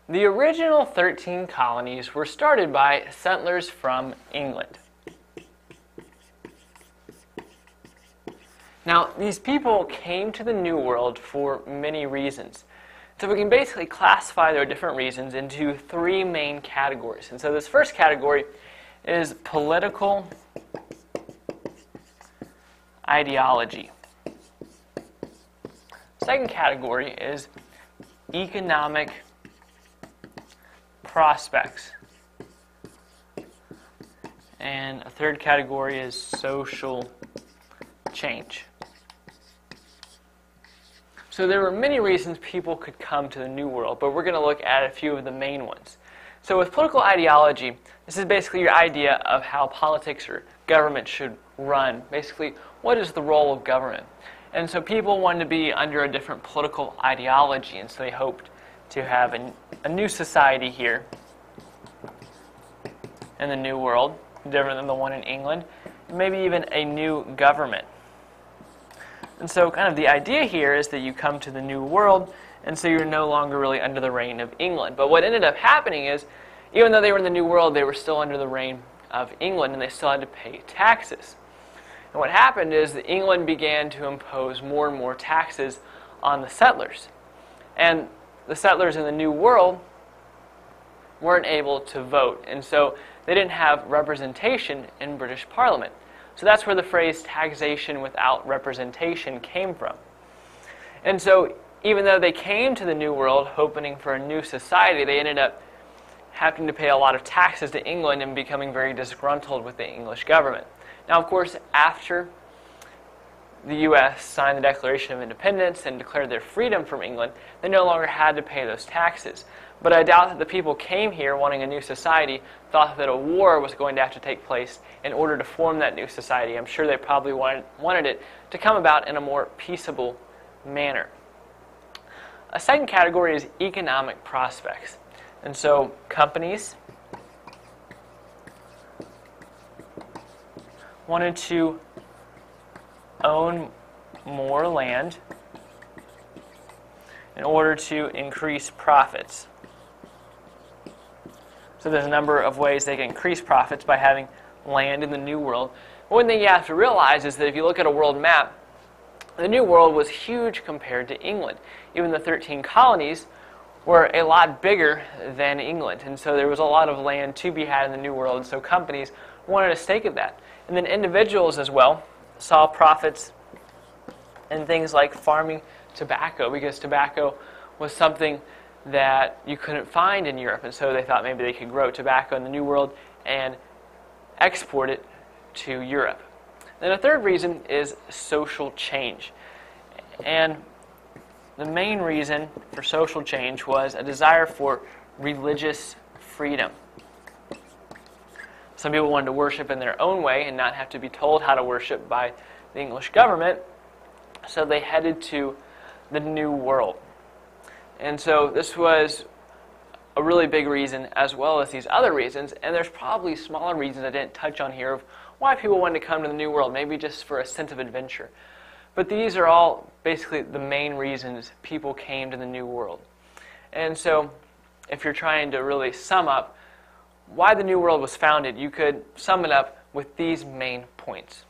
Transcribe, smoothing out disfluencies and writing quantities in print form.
The original 13 colonies were started by settlers from England. Now, these people came to the New World for many reasons. So we can basically classify their different reasons into three main categories. And so this first category is political ideology. Second category is economic prospects. And a third category is social change. So there were many reasons people could come to the New World, but we're going to look at a few of the main ones. So with political ideology, this is basically your idea of how politics or government should run. Basically, what is the role of government? And so people wanted to be under a different political ideology, and so they hoped to have a new society here in the New World, different than the one in England, and maybe even a new government. And so kind of the idea here is that you come to the New World, and so you're no longer really under the reign of England. But what ended up happening is, even though they were in the New World, they were still under the reign of England, and they still had to pay taxes. And what happened is that England began to impose more and more taxes on the settlers. And the settlers in the New World weren't able to vote, and so they didn't have representation in British Parliament. So that's where the phrase taxation without representation came from. And so even though they came to the New World hoping for a new society, they ended up having to pay a lot of taxes to England and becoming very disgruntled with the English government. Now, of course, after the U.S. signed the Declaration of Independence and declared their freedom from England, they no longer had to pay those taxes. But I doubt that the people came here wanting a new society thought that a war was going to have to take place in order to form that new society. I'm sure they probably wanted it to come about in a more peaceable manner. A second category is economic prospects. And so companies wanted to own more land in order to increase profits. So there's a number of ways they can increase profits by having land in the New World. One thing you have to realize is that if you look at a world map, the New World was huge compared to England. Even the 13 colonies were a lot bigger than England. And so there was a lot of land to be had in the New World, and so companies wanted a stake of that. And then individuals as well saw profits in things like farming tobacco, because tobacco was something that you couldn't find in Europe, and so they thought maybe they could grow tobacco in the New World and export it to Europe. Then a third reason is social change. And the main reason for social change was a desire for religious freedom. Some people wanted to worship in their own way and not have to be told how to worship by the English government, so they headed to the New World. And so this was a really big reason, as well as these other reasons, and there's probably smaller reasons I didn't touch on here of why people wanted to come to the New World, maybe just for a sense of adventure. But these are all basically the main reasons people came to the New World. And so if you're trying to really sum up why the New World was founded, you could sum it up with these main points.